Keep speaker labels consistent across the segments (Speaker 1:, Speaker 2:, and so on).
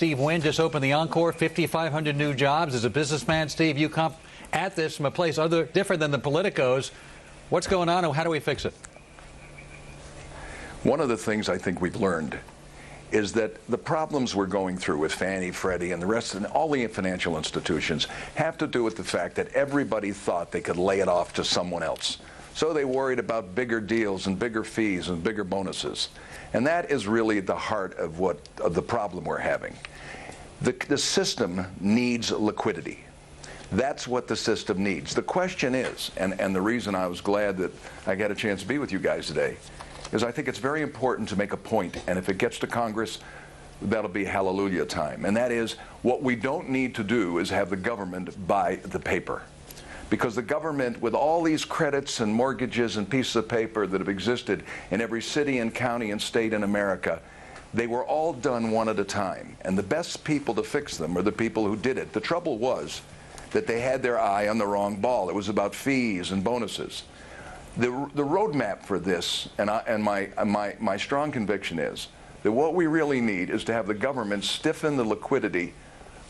Speaker 1: Steve Wynn just opened the Encore, 5,500 new jobs. As a businessman, Steve, you come at this from a place different than the politicos. What's going on and how do we fix it?
Speaker 2: One of the things I think we've learned is that the problems we're going through with Fannie, Freddie, and the rest of all the financial institutions have to do with the fact that everybody thought they could lay it off to someone else. So they worried about bigger deals and bigger fees and bigger bonuses. And that is really the heart of the problem we're having. The system needs liquidity. That's what the system needs. The question is, and the reason I was glad that I got a chance to be with you guys today, is I think it's very important to make a point, and if it gets to Congress, that'll be hallelujah time. And that is, what we don't need to do is have the government buy the paper. Because the government, with all these credits and mortgages and pieces of paper that have existed in every city and county and state in America, they were all done one at a time. And the best people to fix them are the people who did it. The trouble was that they had their eye on the wrong ball. It was about fees and bonuses. The roadmap for this, and my strong conviction is that what we really need is to have the government stiffen the liquidity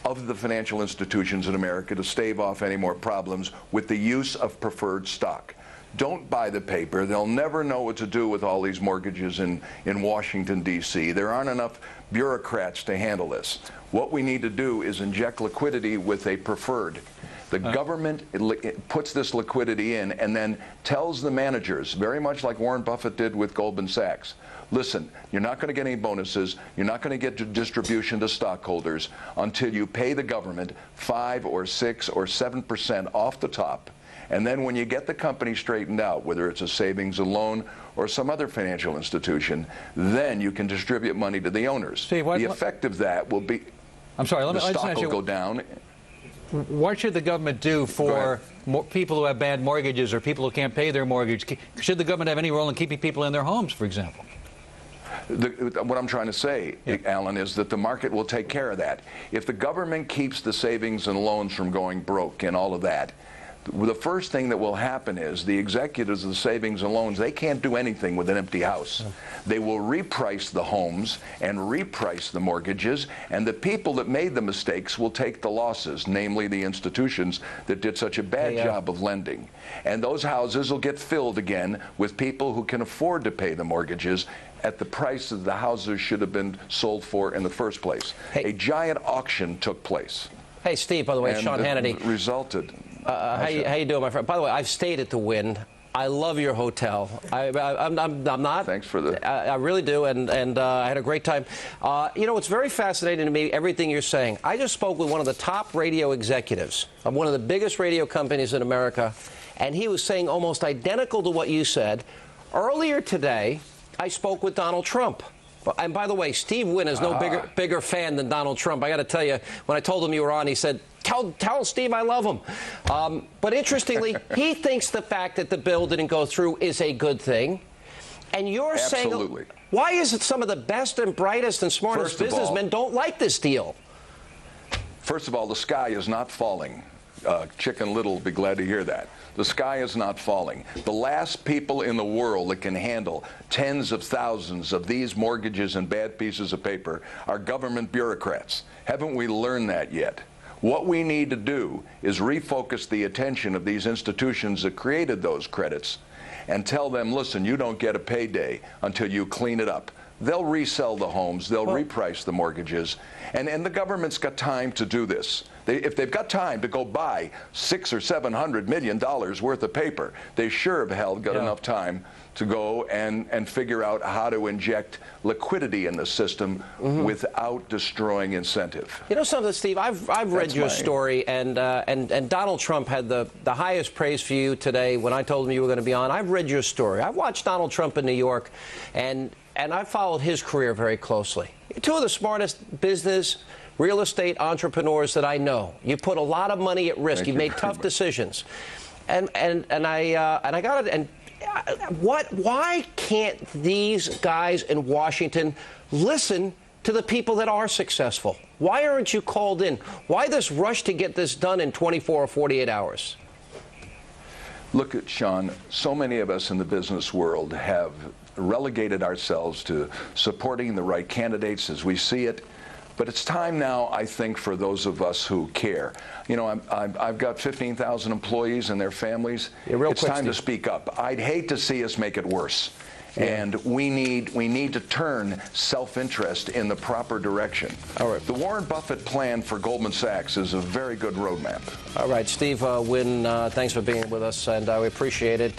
Speaker 2: of the financial institutions in America to stave off any more problems with the use of preferred stock. Don't buy the paper. They'll never know what to do with all these mortgages in Washington, D.C. There aren't enough bureaucrats to handle this. What we need to do is inject liquidity with a preferred. The government puts this liquidity in and then tells the managers, very much like Warren Buffett did with Goldman Sachs, listen, you're not going to get any bonuses, you're not going to get distribution to stockholders until you pay the government 5 or 6 or 7% off the top. And then when you get the company straightened out, whether it's a savings and loan or some other financial institution, then you can distribute money to the owners.
Speaker 1: Steve,
Speaker 2: the effect of that will be the stock will go down.
Speaker 1: What should the government do for people who have bad mortgages or people who can't pay their mortgage? Should the government have any role in keeping people in their homes, for example?
Speaker 2: What I'm trying to say, Alan, is that the market will take care of that. If the government keeps the savings and loans from going broke and all of that, the first thing that will happen is the executives of the savings and loans, they can't do anything with an empty house. They will reprice the homes and reprice the mortgages, and the people that made the mistakes will take the losses, namely the institutions that did such a bad job of lending. And those houses will get filled again with people who can afford to pay the mortgages at the price that the houses should have been sold for in the first place. A giant auction took place.
Speaker 3: Hey, Steve, by the way, Sean Hannity.
Speaker 2: Resulted.
Speaker 3: How you doing, my friend? By the way, I've stayed at the Wynn. I love your hotel. I'm not.
Speaker 2: Thanks for the.
Speaker 3: I really do, and I had a great time. You know, it's very fascinating to me, everything you're saying. I just spoke with one of the top radio executives of one of the biggest radio companies in America, and he was saying almost identical to what you said. Earlier today, I spoke with Donald Trump. And by the way, Steve Wynn is no bigger fan than Donald Trump. I got to tell you, when I told him you were on, he said, tell Steve I love him. But interestingly, he thinks the fact that the bill didn't go through is a good thing. And you're saying, why is it some of the best and brightest and smartest businessmen don't like this deal?
Speaker 2: First of all, the sky is not falling. Chicken Little will be glad to hear that. The sky is not falling. The last people in the world that can handle tens of thousands of these mortgages and bad pieces of paper are government bureaucrats. Haven't we learned that yet? What we need to do is refocus the attention of these institutions that created those credits and tell them, listen, you don't get a payday until you clean it up. They'll resell the homes, they'll reprice the mortgages, and the government's got time to do this. If they've got time to go buy $600 or $700 million worth of paper, they sure have hell got enough time to go and figure out how to inject liquidity in the system without destroying incentive.
Speaker 3: You know something, Steve? I've read your story, and Donald Trump had the highest praise for you today when I told him you were going to be on. I've read your story. I've watched Donald Trump in New York, and I've followed his career very closely. You're two of the smartest business, real estate entrepreneurs that I know. You put a lot of money at risk. You've made tough decisions, and I got it. And why can't these guys in Washington listen to the people that are successful? Why aren't you called in? Why this rush to get this done in 24 or 48 hours?
Speaker 2: Look at Sean. So many of us in the business world have relegated ourselves to supporting the right candidates as we see it. But it's time now, I think, for those of us who care. You know, I've got 15,000 employees and their families.
Speaker 3: Yeah, real
Speaker 2: it's
Speaker 3: quick,
Speaker 2: time to
Speaker 3: Steve.
Speaker 2: speak up. I'd hate to see us make it worse.
Speaker 3: Yeah.
Speaker 2: And we need to turn self-interest in the proper direction.
Speaker 3: All right.
Speaker 2: The Warren Buffett plan for Goldman Sachs is a very good roadmap.
Speaker 3: All right, Steve Wynn, thanks for being with us, and we appreciate it.